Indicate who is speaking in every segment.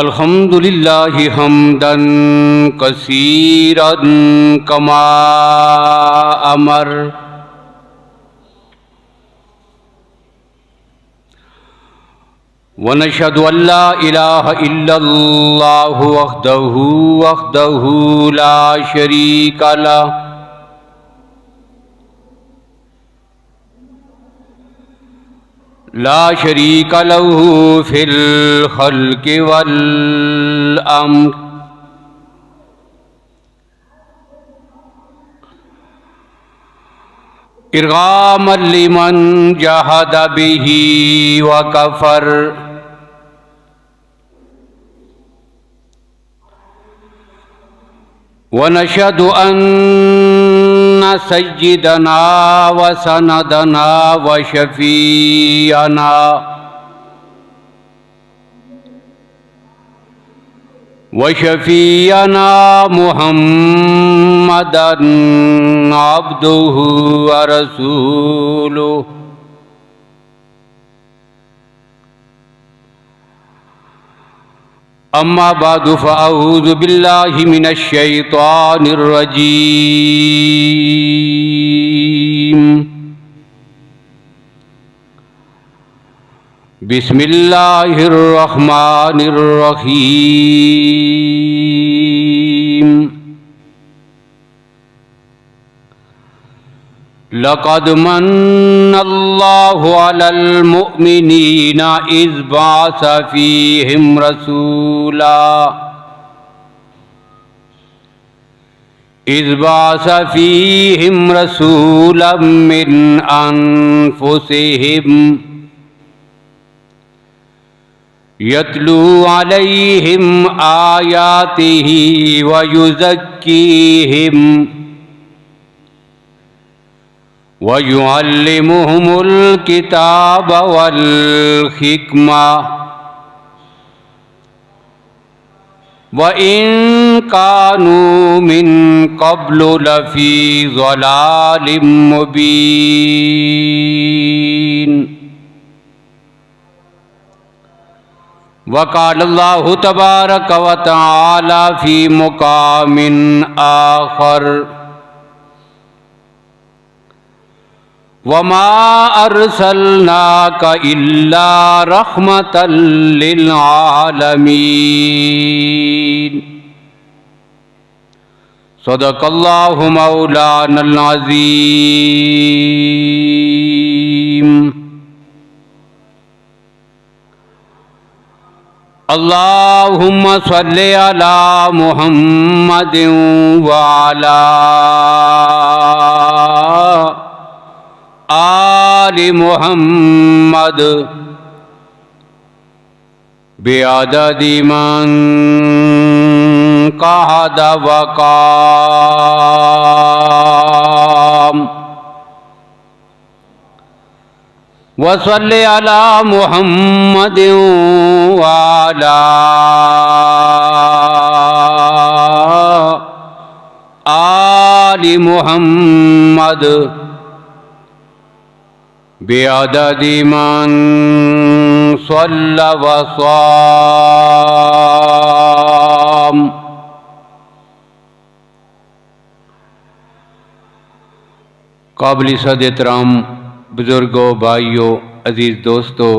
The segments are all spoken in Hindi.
Speaker 1: अल्हम्दुलिल्लाहि हम्दन कसीरन कमा अमर व नशहदु अल्ला इलाहा इल्लल्लाहु वहदहु ला शरीका लह ला शरीका लहू फिल खल्क़ि वल अम्र इरगामन लिमन जहद बिही व कफर व नशहदु अन्ना सय्यिदना व सनदना व शफीअना मुहम्मदन अब्दुहु व रसूलुहु अम्मा बादु फ़अऊज़ु बिल्लाहि मिनश शैतानिर रजीम बिस्मिल्लाहिर रहमानिर रहीम लक़द मन्नल्लाहु अलल मुअमिनीना इज़ बअस फ़ीहिम रसूलन मिन अनफुसिहिम यत्लू अलैहिम आयातिही व युज़क्कीहिम व युअल्लिमुहुमुल किताब वल हिक्मा व इन कानू मिन क़ब्लु लफ़ी ज़लालिम मुबीन। वक़ालल्लाहु तबारक व तआला फ़ी मुक़ामिन आख़र वमा अर्सलनाका इल्ला रहमतल लिल आलमीन। सदक़ल्लाहु मौलानल अज़ीम। अल्लाहुम्मा सल्लि अला मुहम्मदिन व अला आलि मुहम्मद बिअददि मन कहद व काम। व सल्लि अला मुहम्मदिन व अला आलि मुहम्मद बिअददि मन सल्ला व साम। काबिल सद एहतराम बुजुर्गों, भाइयों, अजीज़ दोस्तों,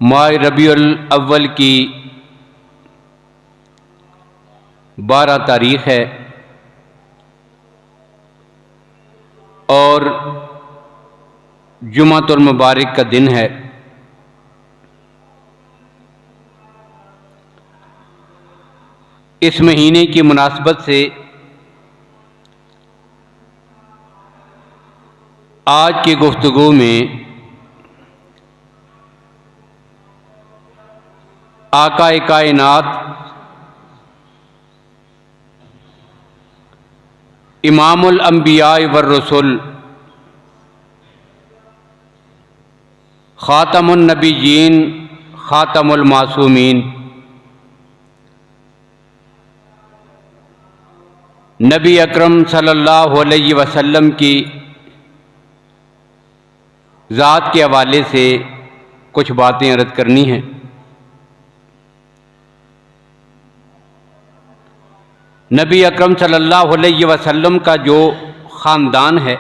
Speaker 1: माह रबीउल अव्वल की 12 तारीख़ है और जुमातुल मुबारक का दिन है। इस महीने की मुनासबत से आज की गुफ्तगू में आकाए कायनात इमामुल अंबिया वर रसूल ख़ातमुन नबिय्यीन ख़ातमुल मासूमीन नबी अकरम सल्लल्लाहु अलैहि वसल्लम की ज़ात के हवाले से कुछ बातें अर्ज करनी हैं। नबी अकरम सल्लल्लाहु अलैहि वसल्लम का जो ख़ानदान है,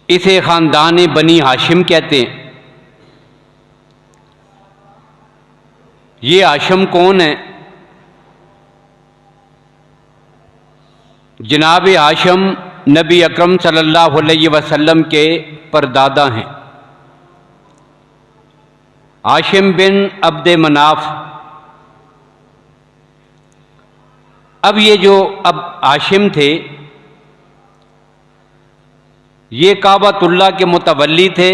Speaker 1: इसे ख़ानदान बनी हाशिम कहते हैं। ये हाशिम कौन है? जनाब हाशिम नबी अकरम सल्लल्लाहु अलैहि वसल्लम के परदादा हैं, हाशिम बिन अब्द मनाफ। अब ये जो हाशिम थे, ये काबतुल्लाह के मुतवल्ली थे।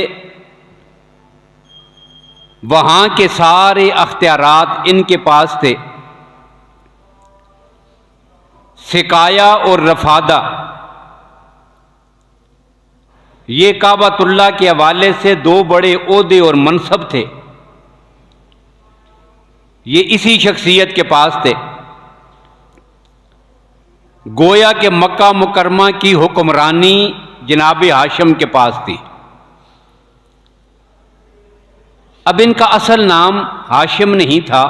Speaker 1: वहाँ के सारे अख्तियारात इनके पास थे। सिकाया और रफादा, ये काबतुल्लाह के हवाले से दो बड़े ओहदे और मनसब थे। ये इसी शख्सियत के पास थे। गोया के मक्का मुकरमा की हुक्मरानी जनाब हाशिम के पास थी। अब इनका असल नाम हाशिम नहीं था,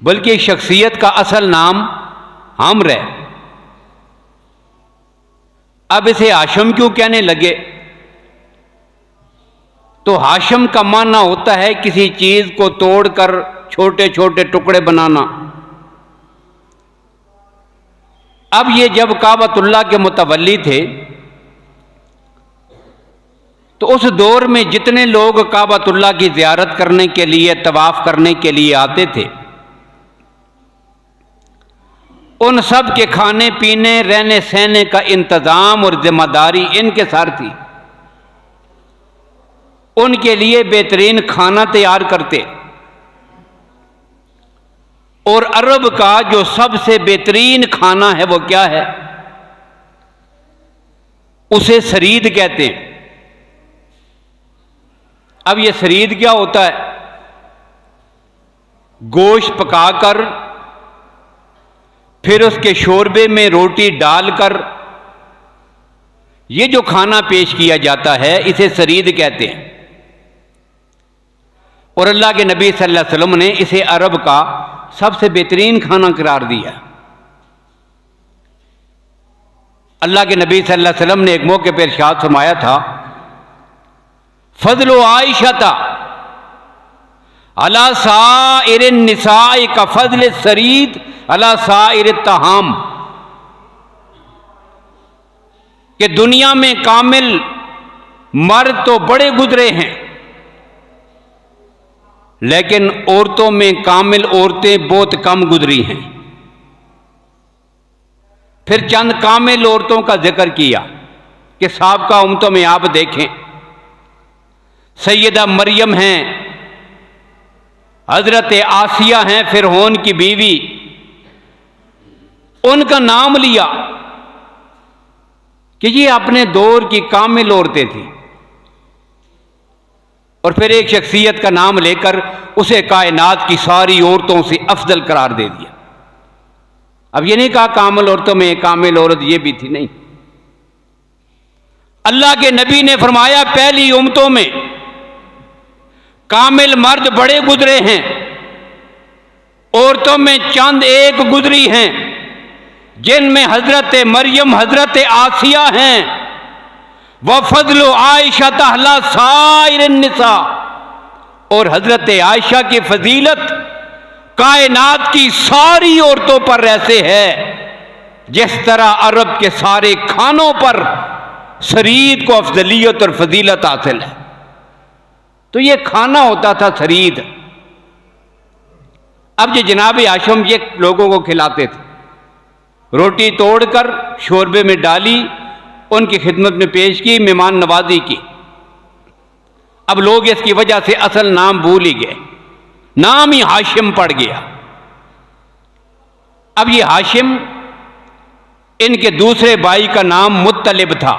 Speaker 1: बल्कि शख्सियत का असल नाम आम्र है। अब इसे हाशिम क्यों कहने लगे? तो हाशिम का माना होता है किसी चीज को तोड़कर छोटे छोटे टुकड़े बनाना। अब ये जब काबतुल्लाह के मुतवल्ली थे, तो उस दौर में जितने लोग काबतुल्लाह की ज़ियारत करने के लिए, तवाफ करने के लिए आते थे, उन सब के खाने पीने, रहने सहने का इंतज़ाम और जिम्मेदारी इनके सर थी। उनके लिए बेहतरीन खाना तैयार करते। और अरब का जो सबसे बेहतरीन खाना है वो क्या है? उसे सरीद कहते हैं। अब ये सरीद क्या होता है? गोश्त पकाकर फिर उसके शोरबे में रोटी डालकर ये जो खाना पेश किया जाता है, इसे सरीद कहते हैं। और अल्लाह के नबी सल्लल्लाहु अलैहि वसल्लम ने इसे अरब का सबसे बेहतरीन खाना करार दिया। अल्लाह के नबी सल्लल्लाहु अलैहि वसल्लम ने एक मौके पर इरशाद फरमाया था, फजलो आयशा अला साइर निसाई का फजल सरीद अला साइर तहाम, कि दुनिया में कामिल मर्द तो बड़े गुजरे हैं, लेकिन औरतों में कामिल औरतें बहुत कम गुजरी हैं। फिर चंद कामिल औरतों का जिक्र किया कि साबका उम्मतों में आप देखें, सैयदा मरियम हैं, हजरत आसिया हैं फिरौन की बीवी, उनका नाम लिया कि ये अपने दौर की कामिल औरतें थी। और फिर एक शख्सियत का नाम लेकर उसे कायनात की सारी औरतों से अफजल करार दे दिया। अब ये नहीं कहा कामिल औरतों में एक कामिल औरत ये भी थी, नहीं। अल्लाह के नबी ने फरमाया, पहली उम्मतों में कामिल मर्द बड़े गुजरे हैं, औरतों में चंद एक गुजरी हैं, जिनमें हजरत मरियम, हजरत आसिया हैं। वह फजलो आयशा तहला साइर निसा, और हजरत आयशा की फजीलत कायनात की सारी औरतों पर ऐसे है जिस तरह अरब के सारे खानों पर सरीद को अफजलियत और फजीलत हासिल है। तो ये खाना होता था सरीद। अब ये जनाब हाशिम ये लोगों को खिलाते थे। रोटी तोड़कर शोरबे में डाली, उनकी खिदमत में पेश की, मेहमान नवाजी की। अब लोग इसकी वजह से असल नाम भूल ही गए, नाम ही हाशिम पड़ गया। अब ये हाशिम, इनके दूसरे भाई का नाम मुत्तलिब था।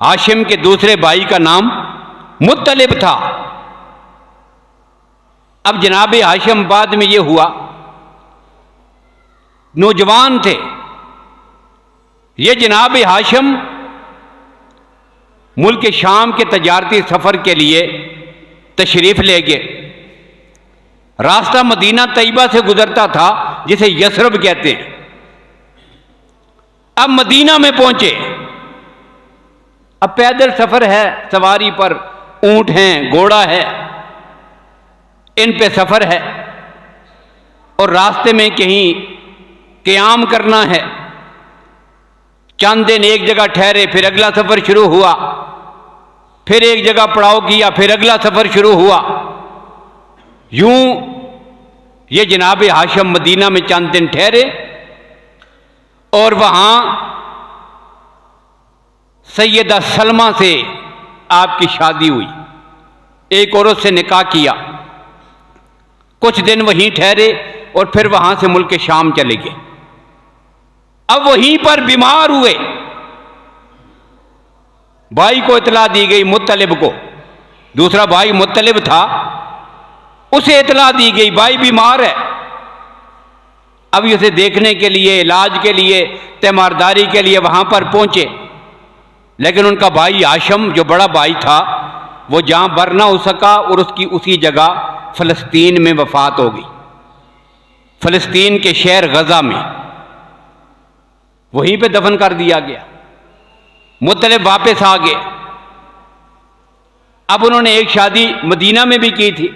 Speaker 1: हाशिम के दूसरे भाई का नाम मुत्तलिब था। अब जनाब हाशिम बाद में ये हुआ, नौजवान थे ये जनाब हाशिम, मुल्क शाम के तजारती सफ़र के लिए तशरीफ़ ले गए। रास्ता मदीना तैयबा से गुजरता था, जिसे यसरब कहते हैं। अब मदीना में पहुंचे। अब पैदल सफ़र है, सवारी पर ऊंट हैं, घोड़ा है, इन पे सफ़र है, और रास्ते में कहीं क़याम करना है। चंद दिन एक जगह ठहरे, फिर अगला सफ़र शुरू हुआ, फिर एक जगह पड़ाव किया, फिर अगला सफ़र शुरू हुआ। यूं ये जनाब हाशम मदीना में चंद दिन ठहरे और वहां सैयदा सलमा से आपकी शादी हुई। एक औरत से निकाह किया, कुछ दिन वहीं ठहरे और फिर वहां से मुल्क शाम चले गए। अब वहीं पर बीमार हुए। भाई को इतला दी गई, मुत्तलिब को, दूसरा भाई मुत्तलिब था, उसे इतला दी गई भाई बीमार है। अब उसे देखने के लिए, इलाज के लिए, तीमारदारी के लिए वहां पर पहुंचे। लेकिन उनका भाई हाशम जो बड़ा भाई था, वो जहां बर ना हो सका और उसकी उसी जगह फ़लस्तीन में वफात हो गई। फ़लस्तीन के शहर गजा में वहीं पे दफन कर दिया गया। मुत्तलिब वापस आ गए। अब उन्होंने एक शादी मदीना में भी की थी,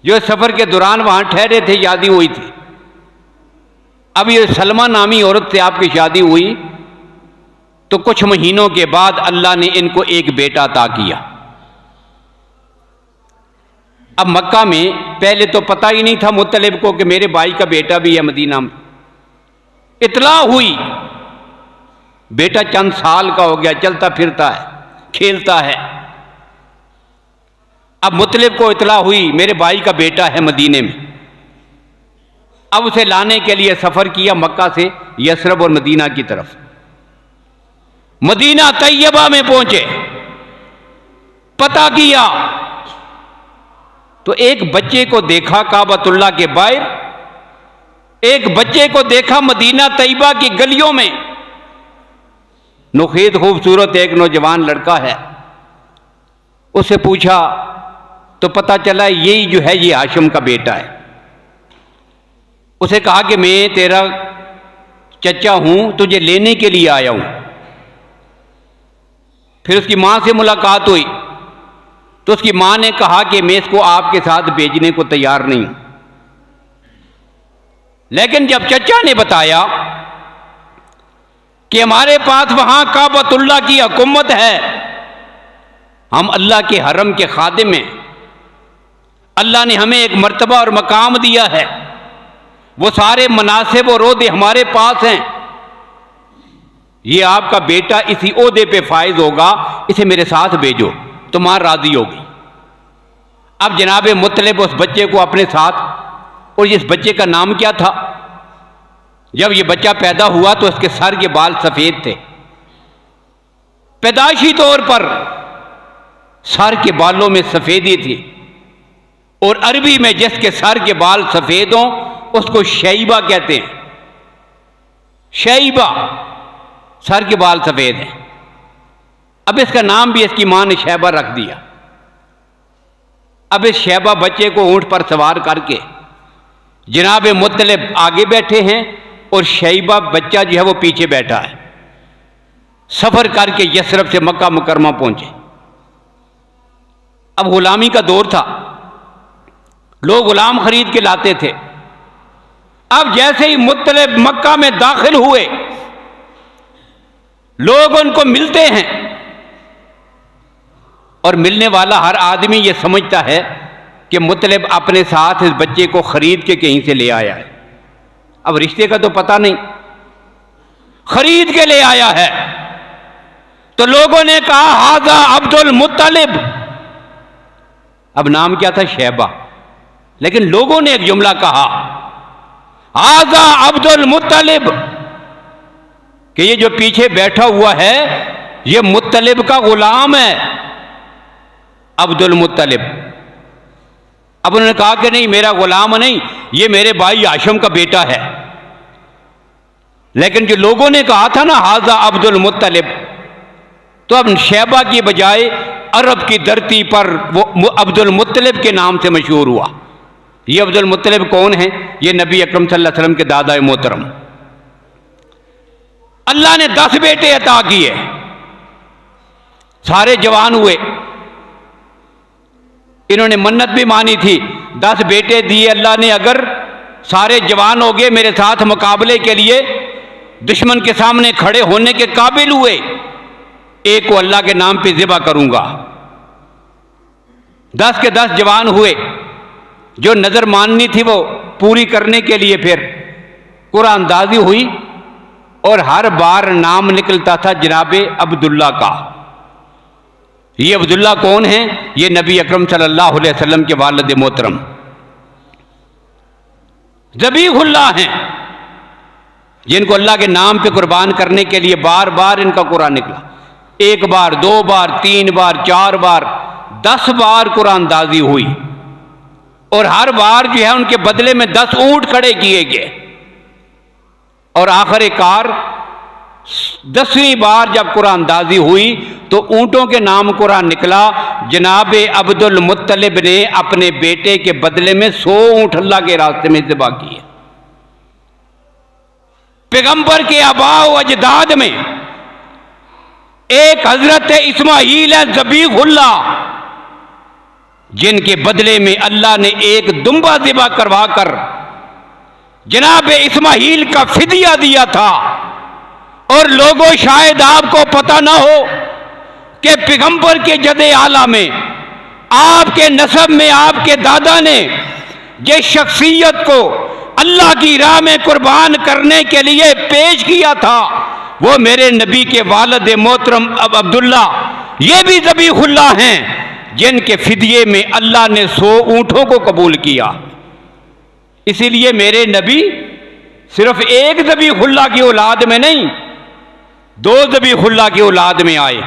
Speaker 1: जो सफ़र के दौरान वहां ठहरे थे, शादी हुई थी। अब ये सलमा नामी औरत से आपकी शादी हुई, तो कुछ महीनों के बाद अल्लाह ने इनको एक बेटा अता किया। अब मक्का में पहले तो पता ही नहीं था मुत्तलिब को कि मेरे भाई का बेटा भी है मदीना में। इतला हुई, बेटा चंद साल का हो गया, चलता फिरता है, खेलता है। अब मुत्तलिब को इतला हुई मेरे भाई का बेटा है मदीने में। अब उसे लाने के लिए सफ़र किया मक्का से यसरब और मदीना की तरफ। मदीना तैयबा में पहुंचे, पता किया तो एक बच्चे को देखा काबतुल्लाह के बाहर, एक बच्चे को देखा मदीना तैयबा की गलियों में। नुखीत खूबसूरत एक नौजवान लड़का है। उससे पूछा तो पता चला यही जो है ये हाशिम का बेटा है। उसे कहा कि मैं तेरा चचा हूं, तुझे लेने के लिए आया हूं। फिर उसकी मां से मुलाकात हुई तो उसकी मां ने कहा कि मैं इसको आपके साथ भेजने को तैयार नहीं हूं। लेकिन जब चचा ने बताया कि हमारे पास वहां काबतुल्लाह की हुकूमत है, हम अल्लाह के हरम के खादिम हैं, अल्लाह ने हमें एक मर्तबा और मकाम दिया है, वो सारे मनासिब और ओहदे हमारे पास हैं, ये आपका बेटा इसी ओहदे पे फायज होगा, इसे मेरे साथ भेजो, तो मां राजी होगी। अब जनाब मुत्तलिब उस बच्चे को अपने साथ, और इस बच्चे का नाम क्या था? जब ये बच्चा पैदा हुआ तो उसके सर के बाल सफेद थे। पैदाइशी तौर पर सर के बालों में सफेदी थी, और अरबी में जिसके सर के बाल सफेद हों उसको शैबा कहते हैं। शैबा, सर के बाल सफेद हैं। अब इसका नाम भी इसकी मां ने शैबा रख दिया। अब इस शैबा बच्चे को ऊंट पर सवार करके जनाब मुत्तलिब आगे बैठे हैं और शैबा बच्चा जो है वो पीछे बैठा है। सफर करके यसरब से मक्का मुकरमा पहुंचे। अब गुलामी का दौर था, लोग गुलाम खरीद के लाते थे। अब जैसे ही मुत्तलिब मक्का में दाखिल हुए, लोग उनको मिलते हैं, और मिलने वाला हर आदमी ये समझता है कि मुत्तलिब अपने साथ इस बच्चे को खरीद के कहीं से ले आया है। अब रिश्ते का तो पता नहीं, खरीद के ले आया है। तो लोगों ने कहा हाजा अब्दुल मुत्तलिब। अब नाम क्या था? शैबा। लेकिन लोगों ने एक जुमला कहा, हाजा अब्दुल मुत्तलिब, कि ये जो पीछे बैठा हुआ है ये मुत्तलिब का गुलाम है, अब्दुल मुत्तलिब। अब उन्होंने कहा कि नहीं, मेरा गुलाम नहीं, ये मेरे भाई हाशिम का बेटा है। लेकिन जो लोगों ने कहा था ना हाजा अब्दुल मुत्तलिब, तो अब शैबा की बजाय अरब की धरती पर वो अब्दुल मुत्तलिब के नाम से मशहूर हुआ। ये अब्दुल मुत्तलिब कौन है? ये नबी अकरम सल्लल्लाहु अलैहि वसल्लम के दादा मोहतरम। अल्लाह ने 10 बेटे अता किए, सारे जवान हुए। इन्होंने मन्नत भी मानी थी, 10 बेटे दिए अल्लाह ने, अगर सारे जवान हो गए मेरे साथ मुकाबले के लिए, दुश्मन के सामने खड़े होने के काबिल हुए, एक को अल्लाह के नाम पे ज़िबा करूंगा। 10 के 10 जवान हुए। जो नजर माननी थी वो पूरी करने के लिए फिर कुरानदाजी हुई और हर बार नाम निकलता था जनाबे अब्दुल्ला का। ये अब्दुल्ला कौन है? ये नबी अकरम सल्लल्लाहु अलैहि वसल्लम के वालिद मोहतरम ज़बीहुल्लाह हैं, जिनको अल्लाह के नाम पे कुर्बान करने के लिए बार बार इनका कुरान निकला। 1 बार, 2 बार, 3 बार, 4 बार, 10 बार कुरानदाजी हुई और हर बार जो है उनके बदले में 10 ऊंट खड़े किए गए। और आखिरकार 10वीं बार जब कुरानदाजी हुई तो ऊंटों के नाम कुरान निकला। जनाबे अब्दुल मुत्तलिब ने अपने बेटे के बदले में 100 ऊंट अल्लाह के रास्ते में ज़िबा किए। पैगंबर के आबाओ अजदाद में एक हजरत इस्माईल है ज़बीहुल्लाह, जिनके बदले में अल्लाह ने एक दुम्बा ज़िबा करवा कर जनाब इस्माईल का फिदिया दिया था। और लोगों, शायद आपको पता ना हो कि पैगंबर के जदे आला में, आपके नसब में, आपके दादा ने जिस शख्सियत को अल्लाह की राह में कुर्बान करने के लिए पेश किया था, वो मेरे नबी के वालिद मोहतरम अब अब्दुल्ला, ये भी ज़बीहुल्लाह हैं, जिनके फिदिये में अल्लाह ने 100 ऊंटों को कबूल किया। इसीलिए मेरे नबी सिर्फ एक ज़बीहुल्लाह की औलाद में नहीं, 2 ज़बीहुल्लाह की औलाद में आए।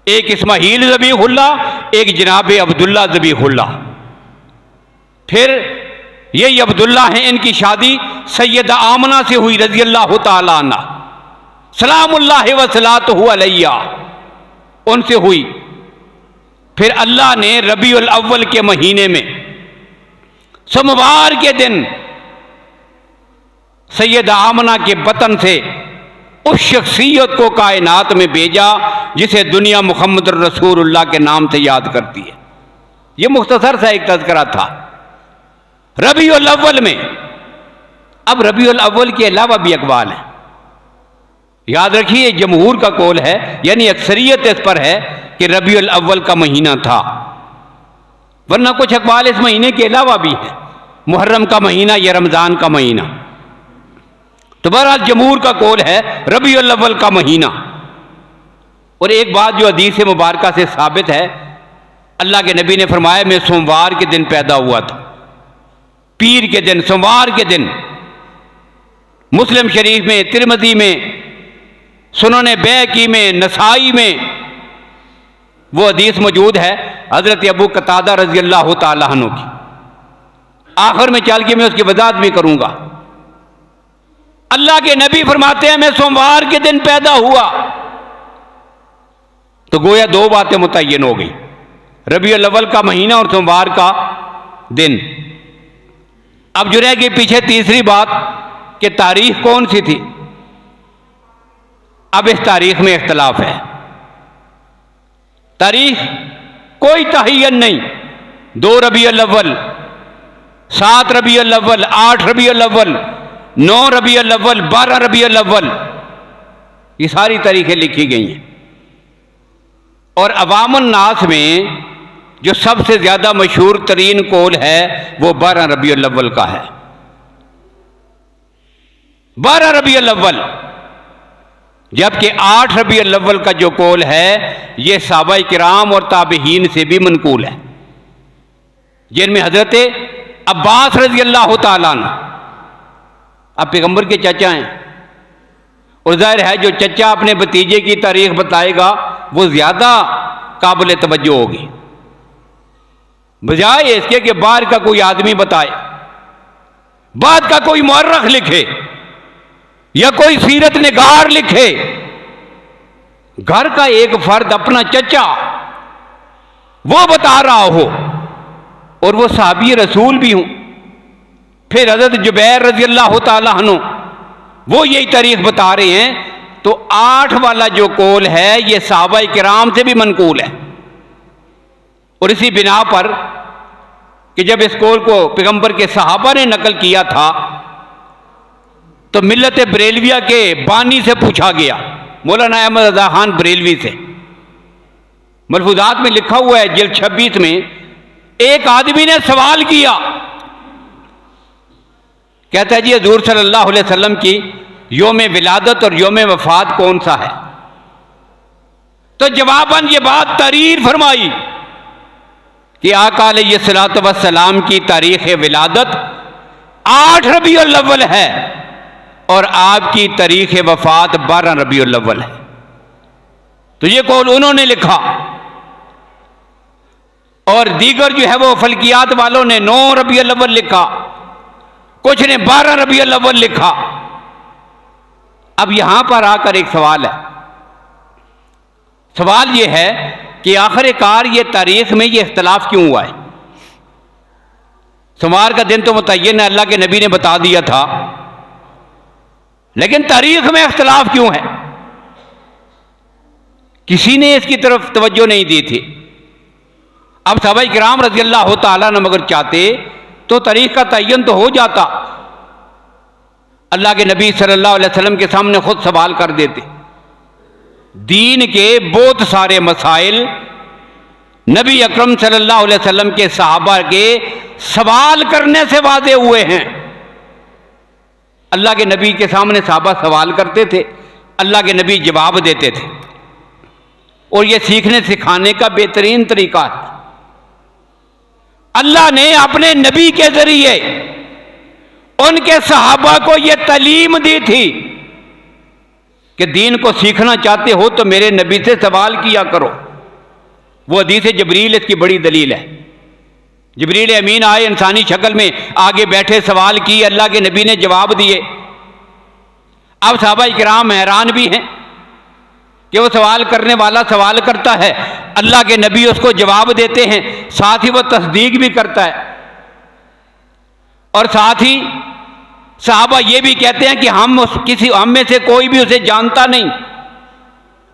Speaker 1: एक इस्माईल ज़बीहुल्लाह, एक जनाब अब्दुल्ला ज़बीहुल्लाह। फिर यही अब्दुल्ला हैं, इनकी शादी सैयदा आमना से हुई रज़ी अल्लाह तआला अन्हा, सलामुल्लाहि व सलातुहु अलैहा, उनसे हुई। फिर अल्लाह ने रबीउल अव्वल के महीने में सोमवार के दिन सैयदा आमना के बतन से उस शख्सियत को कायनात में भेजा जिसे दुनिया मुहम्मद रसूलुल्लाह के नाम से याद करती है। यह मुख्तसर सा एक तज़किरा था रबीउल अव्वल में। अब रबीउल अव्वल के अलावा भी अक़वाल हैं, याद रखिए जमहूर का कौल है, यानी अक्सरियत इस पर है कि रबीउल अव्वल का महीना था, वरना कुछ अक़वाल इस महीने के अलावा भी है, मुहर्रम का महीना या रमज़ान का महीना। तो बहरहाल जमहूर का कौल है रबीउल अव्वल का महीना। और एक बात जो हदीस मुबारका से साबित है, अल्लाह के नबी ने फरमाया मैं सोमवार के दिन पैदा हुआ था, पीर के दिन, सोमवार के दिन। मुस्लिम शरीफ में, तिरमिज़ी में, सुनन बैकी में, नसाई में वो हदीस मौजूद है हज़रत अबू कतादा रज़ी अल्लाह तआला अन्हु की। आखिर में चल के मैं उसकी वजाहत भी करूंगा। अल्लाह के नबी फरमाते हैं मैं सोमवार के दिन पैदा हुआ, तो गोया 2 बातें मुतय्यन हो गई, रबीउल अव्वल का महीना और सोमवार का दिन। अब जो रह गई पीछे तीसरी बात कि तारीख कौन सी थी। अब इस तारीख में इख्तलाफ है, तारीख कोई तहय्युन नहीं, 2 रबीउल अव्वल, 7 रबीउल अव्वल, 8 रबीउल अव्वल, 9 रबीउल अव्वल, 12 रबीउल अव्वल, ये सारी तारीखें लिखी गई हैं। और अवामुन नास में जो सबसे ज्यादा मशहूर तरीन कौल है वो 12 रबीउल अव्वल का है। 12 रबीउल अव्वल, जबकि 8 रबीउल अव्वल का जो कौल है ये सहाबा किराम और ताबीहीन से भी मनकूल है, जिनमें हजरत अब्बास रज़ी अल्लाह तआला अन्हु अब पैगंबर के चाचा हैं, और जाहिर है जो चचा अपने भतीजे की तारीख बताएगा वो ज्यादा काबिल तवज्जो होगी, बजाय इसके कि बाहर का कोई आदमी बताए, बाद का कोई मुअर्रिख लिखे या कोई सीरत निगार लिखे घर का एक फर्द अपना चचा वो बता रहा हो और वो साहबी रसूल भी हूं, फिर हजरत जुबैर रजी अल्लाह तआला अन्हु वो यही तारीख बता रहे हैं, तो 8 वाला जो कौल है ये सहाबा किराम से भी मनकूल है। और इसी बिना पर कि जब इस कौल को पैगंबर के सहाबा ने नकल किया था तो मिल्लत बरेलविया के बानी से पूछा गया, मौलाना अहमद रजा खान बरेलवी से। मलफूजात में लिखा हुआ है जिल्द 26 में, एक आदमी ने सवाल किया, कहता है जी हजूर सल्लल्लाहु अलैहि वसल्लम की योम विलादत और योम वफात कौन सा है? तो जवाबन ये बात तहरीर फरमाई कि आका अलैहिस्सलातु वस्सलाम की तारीख विलादत 8 रबीउल अव्वल है और आपकी तारीख वफात 12 रबीउल अव्वल है। तो ये कौल उन्होंने लिखा और दीगर जो है वो फल्कियात वालों ने 9 रबीउल अव्वल लिखा, कुछ ने 12 रबीउल अव्वल लिखा। अब यहां पर आकर एक सवाल है, सवाल यह है कि आखिरकार ये तारीख में ये इख्तलाफ क्यों हुआ है? सोमवार का दिन तो मुतय्यन है, अल्लाह के नबी ने बता दिया था, लेकिन तारीख में इख्तलाफ क्यों है? किसी ने इसकी तरफ तवज्जो नहीं दी थी। अब सहाबा किराम रज़ी अल्लाह तआला अन्हुम अगर चाहते तो तारीख का तयन तो हो जाता, अल्लाह के नबी सल्लल्लाहु अलैहि वसल्लम के सामने खुद सवाल कर देते। दीन के बहुत सारे मसाइल नबी अकरम सल्लल्लाहु अलैहि वसल्लम के सहाबा के सवाल करने से वादे हुए हैं। अल्लाह के नबी के सामने सहाबा सवाल करते थे, अल्लाह के नबी जवाब देते थे, और यह सीखने सिखाने का बेहतरीन तरीका है। अल्लाह ने अपने नबी के जरिए उनके सहाबा को यह तालीम दी थी कि दीन को सीखना चाहते हो तो मेरे नबी से सवाल किया करो। वो हदीस जबरील इसकी बड़ी दलील है। जिब्रील अमीन आए, इंसानी शक्ल में आगे बैठे, सवाल किए, अल्लाह के नबी ने जवाब दिए। अब सहाबा किराम हैरान भी हैं कि वो सवाल करने वाला सवाल करता है, अल्लाह के नबी उसको जवाब देते हैं, साथ ही वो तस्दीक भी करता है, और साथ ही सहाबा ये भी कहते हैं कि हम में से कोई भी उसे जानता नहीं,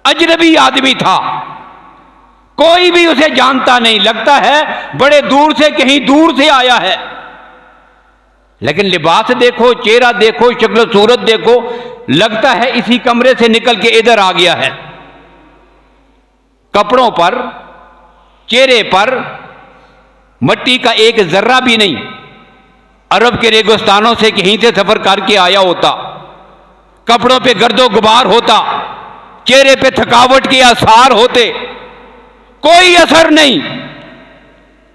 Speaker 1: अजनबी आदमी था, कोई भी उसे जानता नहीं, लगता है बड़े दूर से, कहीं दूर से आया है, लेकिन लिबास देखो, चेहरा देखो, शक्ल सूरत देखो, लगता है इसी कमरे से निकल के इधर आ गया है। कपड़ों पर, चेहरे पर मट्टी का एक जर्रा भी नहीं, अरब के रेगिस्तानों से कहीं से सफर करके आया होता, कपड़ों पे गर्दो गुबार होता, चेहरे पे थकावट के आसार होते, कोई असर नहीं,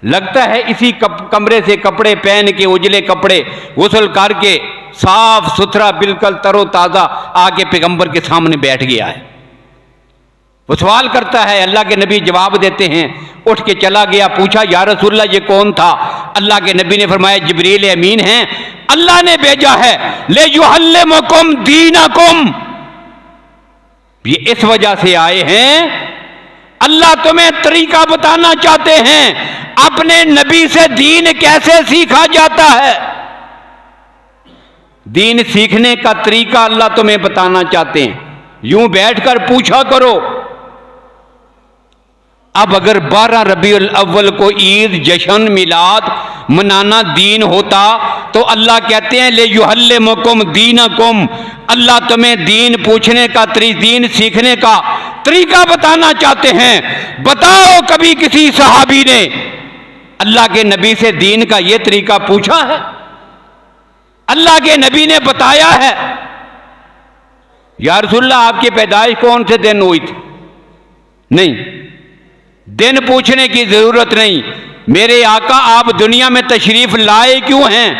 Speaker 1: लगता है इसी कमरे से कपड़े पहन के, उजले कपड़े गुस्ल करके, साफ सुथरा बिल्कुल तरोताजा आके पैगंबर के सामने बैठ गया है। वो सवाल करता है, अल्लाह के नबी जवाब देते हैं, उठ के चला गया, पूछा या रसूलल्लाह ये कौन था? अल्लाह के नबी ने फरमाया जिब्रील अमीन हैं, अल्लाह ने भेजा है ले युअल्लिमुकुम दीनकुम, ये इस वजह से आए हैं, अल्लाह तुम्हें तरीका बताना चाहते हैं अपने नबी से दीन कैसे सीखा जाता है। दीन सीखने का तरीका अल्लाह तुम्हें बताना चाहते हैं, यूं बैठकर पूछा करो। अब अगर 12 रबीउल अव्वल को ईद, जश्न, मिलाद मनाना दीन होता तो अल्लाह कहते हैं ले युअल्लिमुकुम दीनकुम, अल्लाह तुम्हें दीन पूछने का, दीन सीखने का तरीका बताना चाहते हैं। बताओ कभी किसी सहाबी ने अल्लाह के नबी से दीन का यह तरीका पूछा है? अल्लाह के नबी ने बताया है, या रसूलल्लाह आपकी पैदाइश कौन से दिन हुई थी? नहीं, दिन पूछने की जरूरत नहीं। मेरे आका आप दुनिया में तशरीफ लाए क्यों हैं?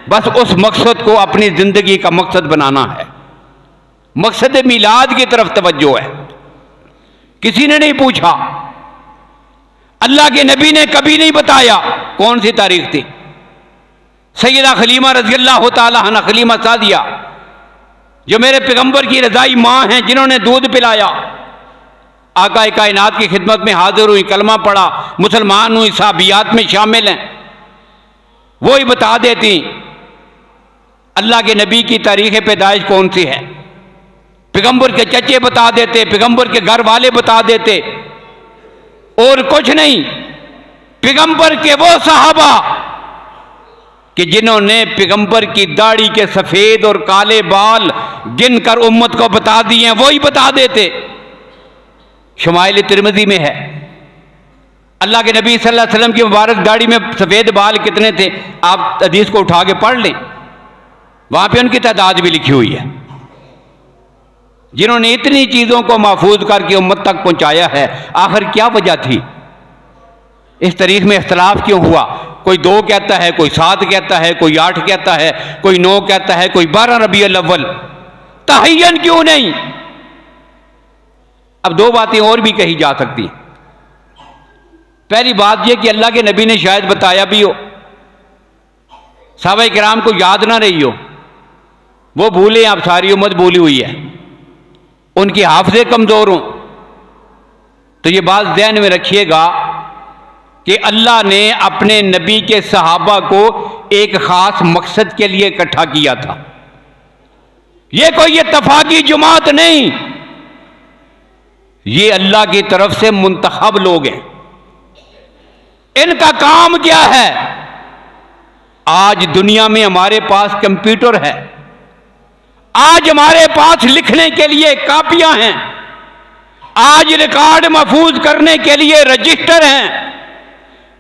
Speaker 1: बस उस मकसद को अपनी जिंदगी का मकसद बनाना है। मकसद मिलाद की तरफ तवज्जो है। किसी ने नहीं पूछा, अल्लाह के नबी ने कभी नहीं बताया कौन सी तारीख थी। सैयदा खलीमा रज़ी अल्लाह तआला अन्हा, खलीमा सादिया, जो मेरे पैगंबर की रज़ाई माँ हैं, जिन्होंने दूध पिलाया, आका कायनात की खिदमत में हाजिर हुई, कलमा पढ़ा, मुसलमान हुई, साहबियात में शामिल हैं, वो ही बता देती अल्लाह के नबी की तारीख़ पैदाइश कौन सी है। पैगंबर के चचे बता देते, पैगंबर के घर वाले बता देते, और कुछ नहीं, पैगंबर के वो सहाबा कि जिन्होंने पैगंबर की दाढ़ी के सफ़ेद और काले बाल गिनकर उम्मत को बता दिए, वो ही बता देते। शमाइल तिरमिज़ी में है, अल्लाह के नबी सल्लल्लाहु अलैहि वसल्लम की मुबारक दाढ़ी में सफ़ेद बाल कितने थे, आप हदीस को उठा के पढ़ लें, वहाँ पे उनकी तादाद भी लिखी हुई है। जिन्होंने इतनी चीज़ों को महफूज करके उम्मत तक पहुँचाया है, आखिर क्या वजह थी? इस तारीख में इख्तलाफ क्यों हुआ? कोई 2 कहता है, कोई 7 कहता है, कोई 8 कहता है, कोई 9 कहता है, कोई 12 रबीउल अव्वल। तहय्यन क्यों नहीं? अब 2 बातें और भी कही जा सकती। पहली बात यह कि अल्लाह के नबी ने शायद बताया भी हो, सहाबा किराम को याद ना रही हो, वो भूले, आप सारी उम्मत भूली हुई है, उनकी हाफजे कमज़ोर हों, तो ये बात ध्यान में रखिएगा कि अल्लाह ने अपने नबी के सहाबा को एक ख़ास मकसद के लिए इकट्ठा किया था। ये कोई इत्तफाकी जमात नहीं, ये अल्लाह की तरफ से मुंतखब लोग हैं। इनका काम क्या है? आज दुनिया में हमारे पास कंप्यूटर है, आज हमारे पास लिखने के लिए कापियां हैं, आज रिकॉर्ड महफूज करने के लिए रजिस्टर हैं,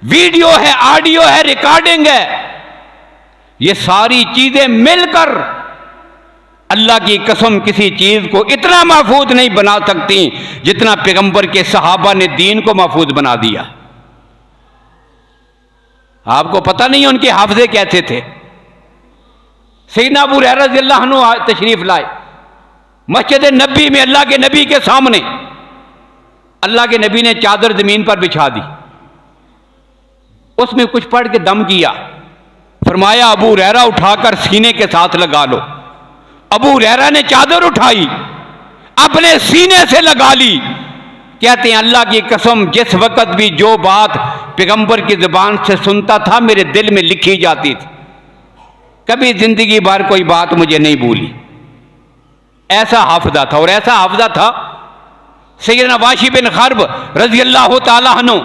Speaker 1: वीडियो है, ऑडियो है, रिकॉर्डिंग है। ये सारी चीजें मिलकर अल्लाह की कसम किसी चीज को इतना महफूज नहीं बना सकती जितना पैगंबर के सहाबा ने दीन को महफूज बना दिया। आपको पता नहीं उनके हाफजे कैसे थे? सैयदना अबू हुरैरा रज़ियल्लाहु अन्हु तशरीफ लाए मस्जिद नबी में, अल्लाह के नबी के सामने। अल्लाह के नबी ने चादर जमीन पर बिछा दी, उसमें कुछ पढ़ के दम किया, फरमाया अबू हुरैरा उठाकर सीने के साथ लगा लो। अबू हुरैरा ने चादर उठाई, अपने सीने से लगा ली। कहते हैं अल्लाह की कसम, जिस वक़्त भी जो बात पैगंबर की ज़ुबान से सुनता था मेरे दिल में लिखी जाती थी, कभी जिंदगी भर कोई बात मुझे नहीं भूली। ऐसा हाफिज़ा था। और ऐसा हाफिज़ा था सैयदना वाशी बिन हर्ब रज़ियल्लाहु ताला अन्हु,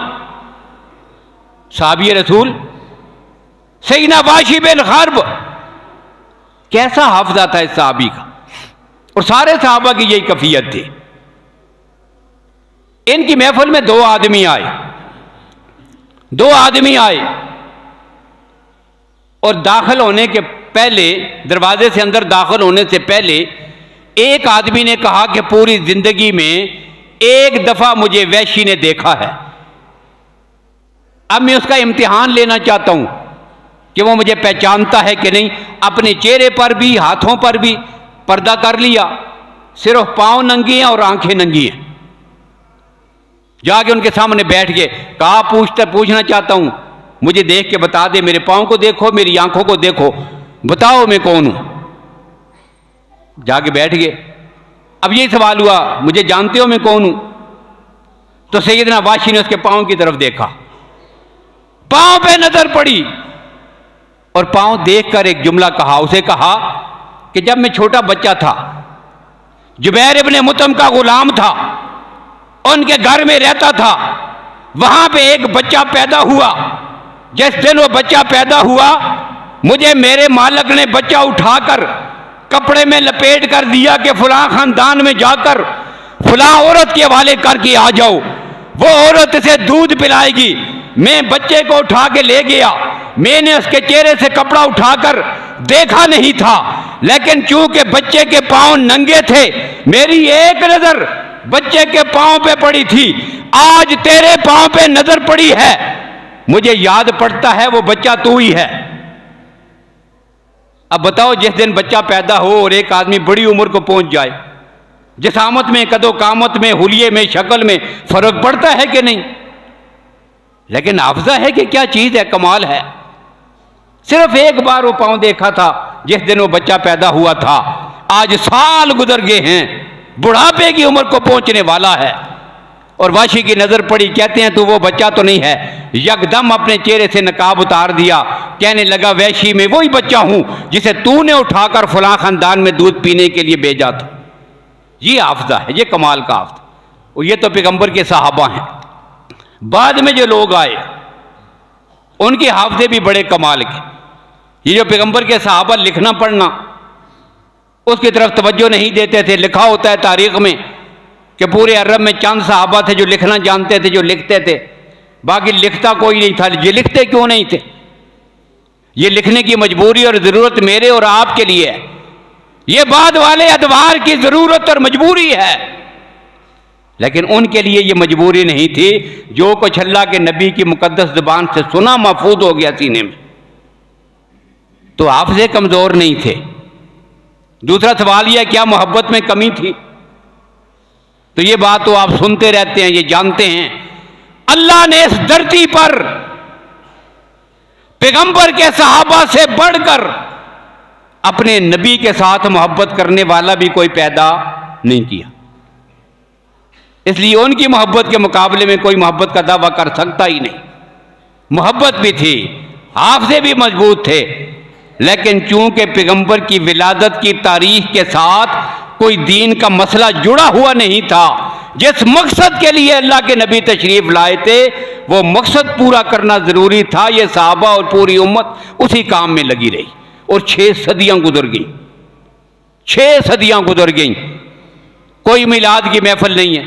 Speaker 1: साहबी रसूल सैयदना वाशी बिन हर्ब। कैसा हाफिज़ा था इस साहबी का, और सारे साहबा की यही कफियत थी। इनकी महफिल में 2 आदमी आए, 2 आदमी आए, और दाखिल होने के पहले, दरवाजे से अंदर दाखिल होने से पहले एक आदमी ने कहा कि पूरी जिंदगी में एक दफा मुझे वैशी ने देखा है, अब मैं उसका इम्तिहान लेना चाहता हूं कि वो मुझे पहचानता है कि नहीं। अपने चेहरे पर भी हाथों पर भी पर्दा कर लिया, सिर्फ पांव नंगी हैं और आंखें नंगी हैं। जाके उनके सामने बैठ गए, कहा पूछना चाहता हूं, मुझे देख के बता दे, मेरे पांव को देखो, मेरी आंखों को देखो, बताओ मैं कौन हूं। जाके बैठ गए। अब यही सवाल हुआ, मुझे जानते हो मैं कौन हूं? तो सैयदना वाशी ने उसके पांव की तरफ देखा, पांव पे नजर पड़ी और पांव देखकर एक जुमला कहा। उसे कहा कि जब मैं छोटा बच्चा था, जुबैर इब्ने मुतम का गुलाम था, उनके घर में रहता था, वहां पे एक बच्चा पैदा हुआ। जिस दिन वो बच्चा पैदा हुआ, मुझे मेरे मालिक ने बच्चा उठाकर कपड़े में लपेट कर दिया कि फलां खानदान में जाकर फलां औरत के हवाले करके आ जाओ, वो औरत इसे दूध पिलाएगी। मैं बच्चे को उठा के ले गया, मैंने उसके चेहरे से कपड़ा उठाकर देखा नहीं था, लेकिन चूंकि बच्चे के पांव नंगे थे, मेरी एक नजर बच्चे के पांव पे पड़ी थी। आज तेरे पांव पे नजर पड़ी है, मुझे याद पड़ता है वो बच्चा तू ही है। अब बताओ, जिस दिन बच्चा पैदा हो और एक आदमी बड़ी उम्र को पहुंच जाए, जिसामत में, कदो कामत में, हुलिये में, शक्ल में फर्क पड़ता है कि नहीं? लेकिन हाफिज़ा है कि क्या चीज है, कमाल है। सिर्फ एक बार वो पांव देखा था जिस दिन वो बच्चा पैदा हुआ था। आज साल गुजर गए हैं, बुढ़ापे की उम्र को पहुंचने वाला है, और वाशी की नजर पड़ी, कहते हैं तू वो बच्चा तो नहीं है। यकदम अपने चेहरे से नकाब उतार दिया, कहने लगा वैशी में वही बच्चा हूं जिसे तूने उठाकर फलां खानदान में दूध पीने के लिए भेजा था। ये हाफजा है, ये कमाल का हाफजा। और ये तो पैगंबर के सहाबा हैं। बाद में जो लोग आए उनके हाफजे भी बड़े कमाल के। ये जो पैगंबर के सहाबा लिखना पढ़ना उसकी तरफ तवज्जो नहीं देते थे। लिखा होता है तारीख में कि पूरे अरब में चंद सहाबा थे जो लिखना जानते थे, जो लिखते थे, बाकी लिखता कोई नहीं था। ये लिखते क्यों नहीं थे? ये लिखने की मजबूरी और ज़रूरत मेरे और आपके लिए है। ये बाद वाले अदवार की ज़रूरत और मजबूरी है, लेकिन उनके लिए ये मजबूरी नहीं थी। जो कुछ अल्लाह के नबी की मुकद्दस ज़ुबान से सुना महफूज हो गया सीने में। तो हाफ़िज़े कमज़ोर नहीं थे। दूसरा सवाल यह, क्या मोहब्बत में कमी थी? तो ये बात तो आप सुनते रहते हैं, ये जानते हैं। अल्लाह ने इस धरती पर पैगंबर के सहाबा से बढ़कर अपने नबी के साथ मोहब्बत करने वाला भी कोई पैदा नहीं किया। इसलिए उनकी मोहब्बत के मुकाबले में कोई मोहब्बत का दावा कर सकता ही नहीं। मोहब्बत भी थी, हाफ़िज़े भी मजबूत थे, लेकिन चूंकि पैगंबर की विलादत की तारीख के साथ कोई दीन का मसला जुड़ा हुआ नहीं था, जिस मकसद के लिए अल्लाह के नबी तशरीफ लाए थे वो मकसद पूरा करना जरूरी था। ये सहाबा और पूरी उम्मत उसी काम में लगी रही और 6 सदियां गुजर गई। 6 सदियां गुजर गई। कोई मिलाद की महफिल नहीं है,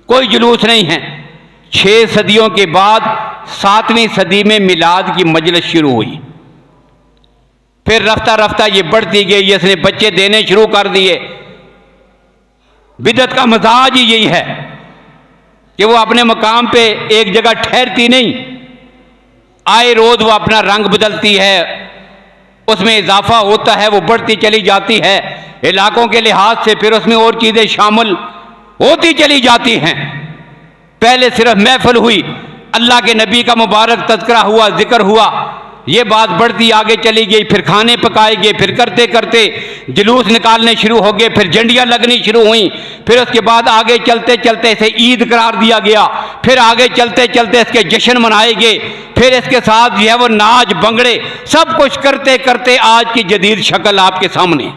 Speaker 1: कोई जुलूस नहीं है। 6 सदियों के बाद 7वीं सदी में मिलाद की मजलिस शुरू हुई। फिर रफ्ता रफ्ता ये बढ़ती गई, इसने बच्चे देने शुरू कर दिए। बिदअत का मजाज ही यही है कि वो अपने मकाम पे एक जगह ठहरती नहीं, आए रोज वो अपना रंग बदलती है, उसमें इजाफा होता है, वो बढ़ती चली जाती है इलाकों के लिहाज से। फिर उसमें और चीज़ें शामिल होती चली जाती हैं। पहले सिर्फ महफिल हुई, अल्लाह के नबी का मुबारक तज़किरा हुआ, जिक्र हुआ, ये बात बढ़ती आगे चली गई। फिर खाने पकाए गए, फिर करते करते जुलूस निकालने शुरू हो गए, फिर झंडियाँ लगनी शुरू हुई। फिर उसके बाद आगे चलते चलते इसे ईद करार दिया गया। फिर आगे चलते चलते इसके जश्न मनाए गए। फिर इसके साथ जो है वो नाच भंगड़े सब कुछ करते करते आज की जदीद शक्ल आपके सामने।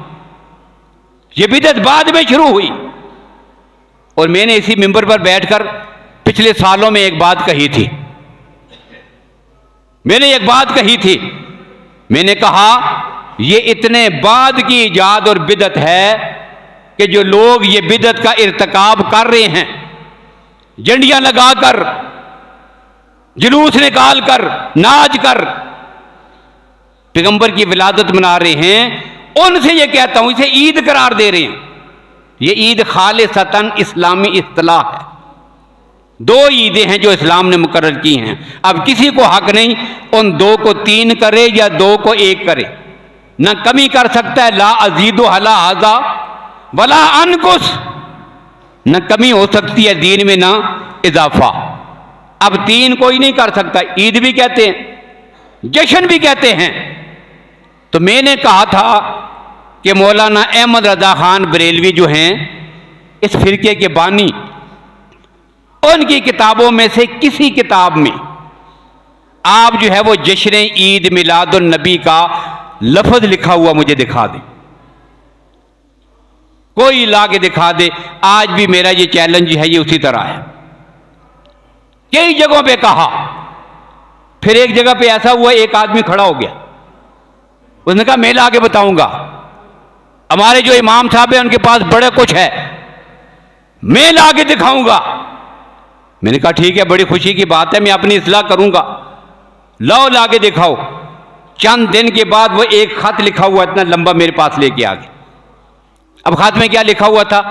Speaker 1: ये बिदअत बाद में शुरू हुई। और मैंने इसी मिंबर पर बैठकर पिछले सालों में एक बात कही थी। मैंने कहा ये इतने बाद की इजाद और बिदअत है कि जो लोग ये बिदअत का इर्तिकाब कर रहे हैं, झंडियां लगाकर, जुलूस निकाल कर, नाच कर पैगंबर की विलादत मना रहे हैं, उनसे ये कहता हूं, इसे ईद करार दे रहे हैं। ये ईद खालिसतन इस्लामी इस्तिलाह है। 2 ईदें हैं जो इस्लाम ने मुकर्रर की हैं। अब किसी को हक नहीं उन 2 को 3 करे या 2 को 1 करे, न कमी कर सकता है। ला अजीदो हला हाजा वला अनकुस, न कमी हो सकती है दीन में, ना इजाफा। अब 3 कोई नहीं कर सकता। ईद भी कहते हैं, जश्न भी कहते हैं। तो मैंने कहा था कि मौलाना अहमद रजा खान बरेलवी जो हैं इस फिरके के बानी, उनकी किताबों में से किसी किताब में आप जो है वो जश्न ईद मिलादुन नबी का लफ्ज लिखा हुआ मुझे दिखा दे, कोई ला के दिखा दे। आज भी मेरा ये चैलेंज है, ये उसी तरह है। कई जगहों पे कहा, फिर एक जगह पे ऐसा हुआ एक आदमी खड़ा हो गया, उसने कहा मैं ला के बताऊंगा। हमारे जो इमाम साहब हैं उनके पास बड़े कुछ है, मैं ला के दिखाऊंगा। मैंने कहा ठीक है, बड़ी खुशी की बात है, मैं अपनी इस्लाह करूंगा, लाओ ला के दिखाओ। चंद दिन के बाद वो एक खत लिखा हुआ इतना लंबा मेरे पास लेके आ गए। अब खत में क्या लिखा हुआ था,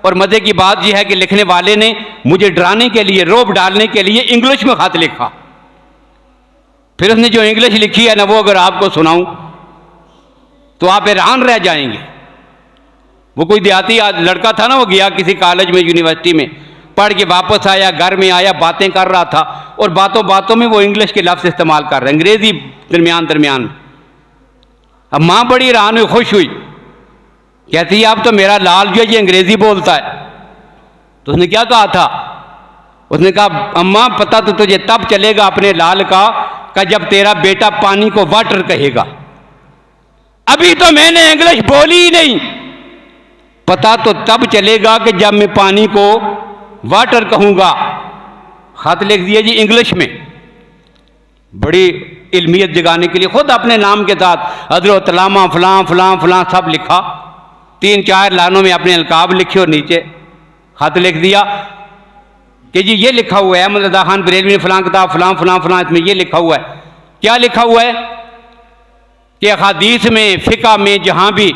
Speaker 1: और मजे की बात यह है कि लिखने वाले ने मुझे डराने के लिए, रौब डालने के लिए इंग्लिश में खत लिखा। फिर उसने जो इंग्लिश लिखी है ना, वो अगर आपको सुनाऊं तो आप हैरान रह जाएंगे। वो कोई देहाती लड़का था ना, वो गया किसी कॉलेज में, यूनिवर्सिटी में पढ़ के वापस आया, घर में आया, बातें कर रहा था, और बातों बातों में वो इंग्लिश के लफ्ज़ इस्तेमाल कर रहा है, अंग्रेजी दरमियान में। अब माँ बड़ी हैरान हुई, खुश हुई, कहती है अब तो मेरा लाल जो है ये अंग्रेजी बोलता है। तो उसने क्या कहा था, उसने कहा अम्मा पता तो तुझे तब चलेगा अपने लाल का जब तेरा बेटा पानी को वाटर कहेगा, अभी तो मैंने इंग्लिश बोली ही नहीं। पता तो तब चलेगा कि जब मैं पानी को वाटर कहूंगा। खत लिख दिया जी इंग्लिश में, बड़ी इल्मियत जगाने के लिए, खुद अपने नाम के साथ हजरत अल्लामा फलां फलां फलां सब लिखा, 3-4 लाइनों में अपने अलकाब लिखे और नीचे खत लिख दिया कि जी ये लिखा हुआ है अहमद रज़ा खान बरेलवी ने फलां किताब फलां फलां फलां, इसमें ये लिखा हुआ है। क्या लिखा हुआ है कि अहादीस में फ़िक़ा में जहाँ भी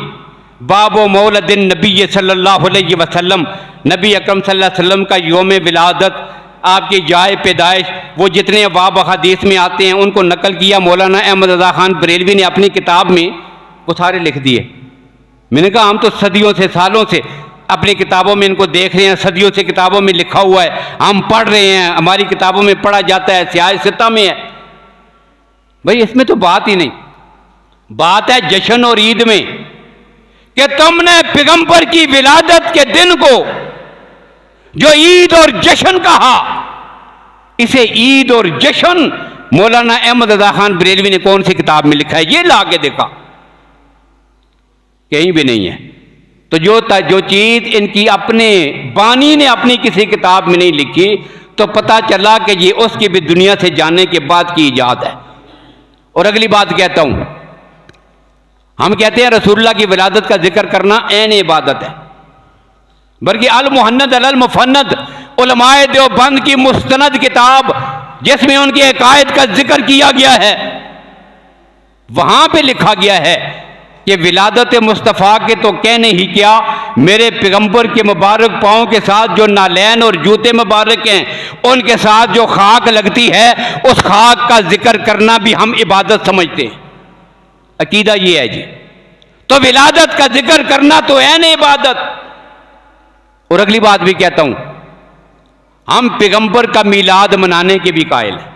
Speaker 1: बाबो मौलदिन नबी सल्लल्लाहु अलैहि वसल्लम, नबी अकरम सल्लल्लाहु अलैहि वसल्लम का योम विलादत, आपकी जाए पैदाइश, वो जितने अबाब अहादीस में आते हैं उनको नकल किया मौलाना अहमद रज़ा खान बरेलवी ने अपनी किताब में, वो सारे लिख दिए। मैंने कहा हम तो सदियों से सालों से अपनी किताबों में इनको देख रहे हैं, सदियों से किताबों में लिखा हुआ है, हम पढ़ रहे हैं, हमारी किताबों में पढ़ा जाता है, सियासत में है। भाई इसमें तो बात ही नहीं, बात है जश्न और ईद में कि तुमने पैगंबर की विलादत के दिन को जो ईद और जश्न कहा, इसे ईद और जश्न मौलाना अहमद रज़ा खान बरेलवी ने कौन सी किताब में लिखा है? ये ला के देखा, कहीं भी नहीं है। तो जो चीज इनकी अपने बानी ने अपनी किसी किताब में नहीं लिखी, तो पता चला कि ये उसकी भी दुनिया से जाने के बाद की इजाद है। और अगली बात कहता हूं, हम कहते हैं रसूलुल्लाह की विलादत का जिक्र करना ऐन इबादत है, बल्कि अल मुहन्नद अल मुफन्नद उलमाए देवबंद की मुस्तनद किताब जिसमें उनके अकायद का जिक्र किया गया है, वहां पे लिखा गया है कि विलादत मुस्तफ़ा के तो कहने ही क्या, मेरे पैगंबर के मुबारक पाँव के साथ जो नालैन और जूते मुबारक हैं, उनके साथ जो खाक लगती है, उस खाक का जिक्र करना भी हम इबादत समझते हैं। अकीदा ये है जी। तो विलादत का जिक्र करना तो है ना इबादत। और अगली बात भी कहता हूं, हम पैगंबर का मिलाद मनाने के भी कायल हैं।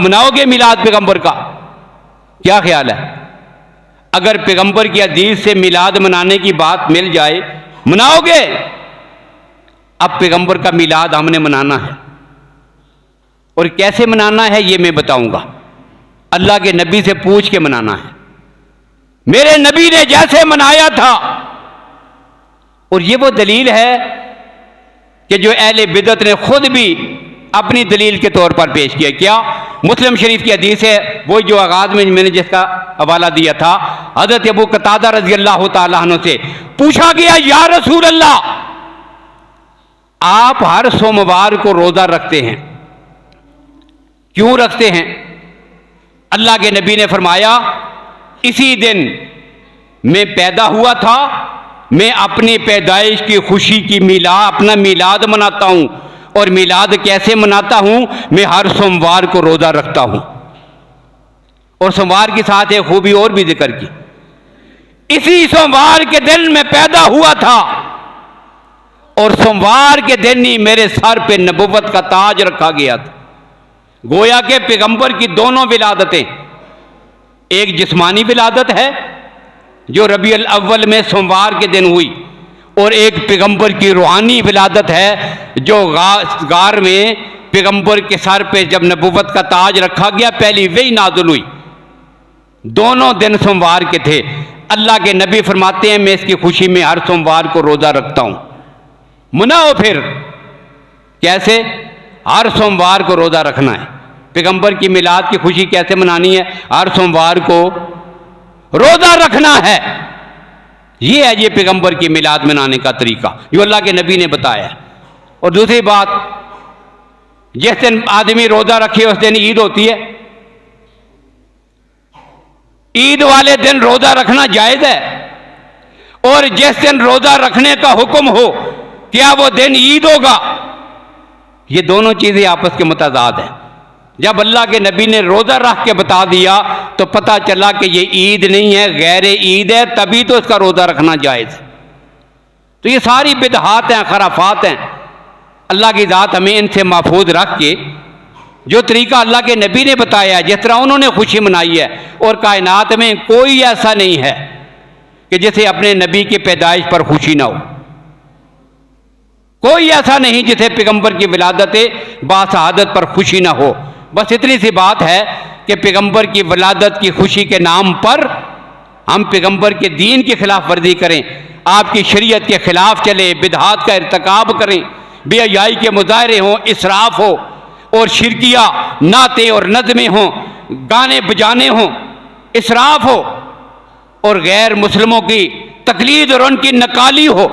Speaker 1: मनाओगे मिलाद पैगंबर का? क्या ख्याल है? अगर पैगंबर की हदीस से मिलाद मनाने की बात मिल जाए, मनाओगे? अब पैगंबर का मिलाद हमने मनाना है, और कैसे मनाना है ये मैं बताऊंगा। अल्लाह के नबी से पूछ के मनाना है, मेरे नबी ने जैसे मनाया था। और ये वो दलील है कि जो अहले बिदअत ने खुद भी अपनी दलील के तौर पर पेश किया। क्या? मुस्लिम शरीफ की हदीस है, वो जो आगाज में मैंने जिसका हवाला दिया था, हजरत अबू कतादा रज़ी अल्लाह तआला अन्हु से पूछा गया, या रसूल अल्लाह, आप हर सोमवार को रोजा रखते हैं, क्यों रखते हैं? अल्लाह के नबी ने फरमाया, इसी दिन मैं पैदा हुआ था, मैं अपनी पैदाइश की खुशी की अपना मिलाद मनाता हूं। और मिलाद कैसे मनाता हूं? मैं हर सोमवार को रोजा रखता हूं। और सोमवार के साथ एक खूबी और भी जिक्र की, इसी सोमवार के दिन मैं पैदा हुआ था, और सोमवार के दिन ही मेरे सर पे नबुव्वत का ताज रखा गया था। गोया के पैगंबर की दोनों विलादतें, एक जिस्मानी विलादत है जो रबीउल अव्वल में सोमवार के दिन हुई, और एक पैगंबर की रूहानी विलादत है जो गार में पैगंबर के सर पे जब नबुव्वत का ताज रखा गया, पहली वही नाज़िल हुई। दोनों दिन सोमवार के थे। अल्लाह के नबी फरमाते हैं, मैं इसकी खुशी में हर सोमवार को रोजा रखता हूं। मनाओ फिर। कैसे? हर सोमवार को रोजा रखना है। पैगंबर की मिलाद की खुशी कैसे मनानी है? हर सोमवार को रोजा रखना है। ये है ये पैगंबर की मिलाद मनाने का तरीका जो अल्लाह के नबी ने बताया। और दूसरी बात, जिस दिन आदमी रोजा रखे उस दिन ईद होती है। ईद वाले दिन रोजा रखना जायज है, और जिस दिन रोजा रखने का हुक्म हो, क्या वो दिन ईद होगा? ये दोनों चीजें आपस के मुतज़ाद हैं। जब अल्लाह के नबी ने रोजा रख के बता दिया तो पता चला कि ये ईद नहीं है, गैर ईद है, तभी तो इसका रोजा रखना जायज है। तो ये सारी बिदहात हैं, खराफात हैं। अल्लाह की ज़ात हमें इनसे महफूज रख के जो तरीका अल्लाह के नबी ने बताया, जिस तरह उन्होंने खुशी मनाई है, और कायनात में कोई ऐसा नहीं है कि जिसे अपने नबी की पैदाइश पर खुशी ना हो। कोई ऐसा नहीं जिसे पैगंबर की विलादत बासआदत पर खुशी ना हो। बस इतनी सी बात है कि पैगंबर की विलादत की खुशी के नाम पर हम पैगंबर के दीन की खिलाफ वर्जी करें, आपकी शरीयत के खिलाफ चले, बिदआत का इर्तिकाब करें, बेहयाई के मुजाहरे हों, इसराफ हो और शिरकिया नाते और नज़में हों, गाने बजाने हों, इसराफ हो और गैर मुस्लिमों की तकलीद और उनकी नकाली हो,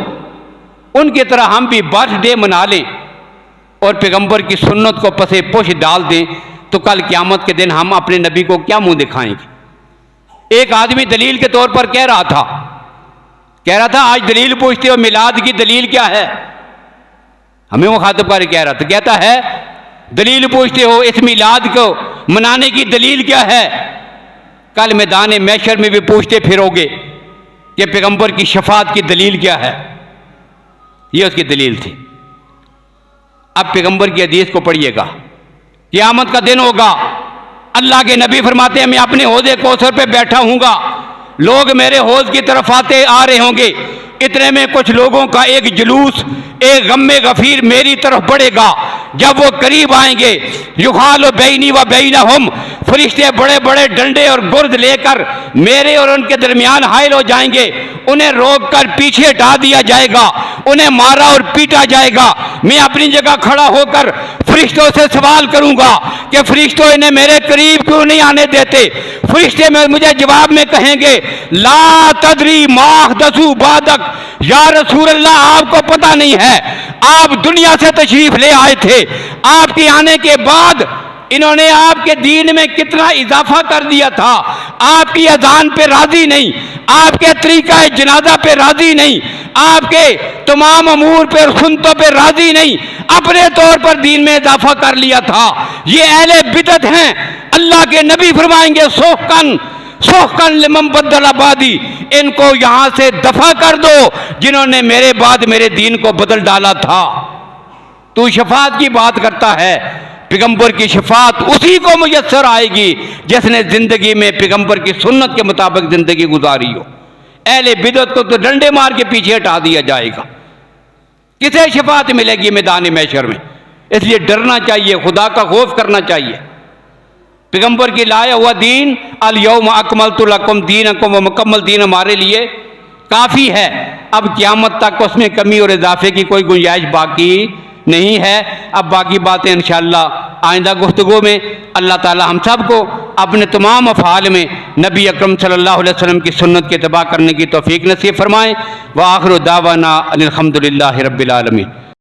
Speaker 1: उनकी तरह हम भी बर्थडे मना लें और पैगंबर की सुन्नत को पसे पोश डाल दें, तो कल क़यामत के दिन हम अपने नबी को क्या मुंह दिखाएंगे। एक आदमी दलील के तौर पर कह रहा था आज दलील पूछते हो मिलाद की दलील क्या है। हमें वो खातिब कारी कह रहा था, कहता है दलील पूछते हो इस मिलाद को मनाने की दलील क्या है। कल मैदान महशर में भी पूछते फिरोगे कि पैगंबर की शफात की दलील क्या है। ये उसकी दलील थी। अब पैगंबर की हदीस को पढ़िएगा। क़यामत का दिन होगा, अल्लाह के नबी फरमाते हैं मैं अपने हौज़े कौसर पे बैठा हूँगा, लोग मेरे हौज़ की तरफ आ रहे होंगे। इतने में कुछ लोगों का एक जुलूस एक गम्मे गफीर मेरी तरफ बढ़ेगा। जब वो करीब आएंगे युखालो बैनी व बैनहुम, फरिश्ते बड़े बड़े डंडे और गुर्द लेकर मेरे और उनके दरमियान हायल हो जाएंगे। उन्हें रोक कर पीछे हटा दिया जाएगा, उन्हें मारा और पीटा जाएगा। मैं अपनी जगह खड़ा होकर फरिश्तों से सवाल करूंगा कि फरिश्तों इन्हें मेरे करीब क्यों नहीं आने देते। फरिश्ते में मुझे जवाब में कहेंगे ला तदरी माह दसू बादक, या रसूल अल्लाह आपको पता नहीं है, आप दुनिया से तशरीफ ले आए थे, आपके आने के बाद इन्होंने आपके दीन में कितना इजाफा कर दिया था। आपकी अजान पे राजी नहीं, आपके तरीका जनाजा पे राजी नहीं, आपके तमाम अमूर पे और सुन्नतों पे राजी नहीं, अपने तौर पर दीन में इजाफा कर लिया था। ये अहले बिदअत हैं। अल्लाह के नबी फरमाएंगे सोहकन लिमन बदल आबादी, इनको यहां से दफा कर दो जिन्होंने मेरे बाद मेरे दीन को बदल डाला था। तू शफात की बात करता है, पैगंबर की शफात उसी को मुयस्सर आएगी जिसने जिंदगी में पैगंबर की सुन्नत के मुताबिक जिंदगी गुजारी हो। अहले बिदअत को तो डंडे मार के पीछे हटा दिया जाएगा। किसे शफात मिलेगी मैदान महशर में। इसलिए डरना चाहिए, खुदा का खौफ करना चाहिए। पैगंबर की लाया हुआ दीन अल यौम अकमलतु लकुम दीनकुम, व मुकम्मल दीन हमारे लिए काफ़ी है। अब क़यामत तक उसमें कमी और इजाफे की कोई गुंजाइश बाकी नहीं है। अब बाकी बातें इंशाअल्लाह आइंदा गुफ्तगू में अल्लाह ताला हम सब को अपने तमाम अफ़ाल में नबी अकरम सल्लल्लाहु अलैहि वसल्लम की सुन्नत के इत्तिबा करने की तौफीक नसीब फरमाएँ। व आखिर दावाना अनिल हम्दुलिल्लाहि रब्बिल आलमीन।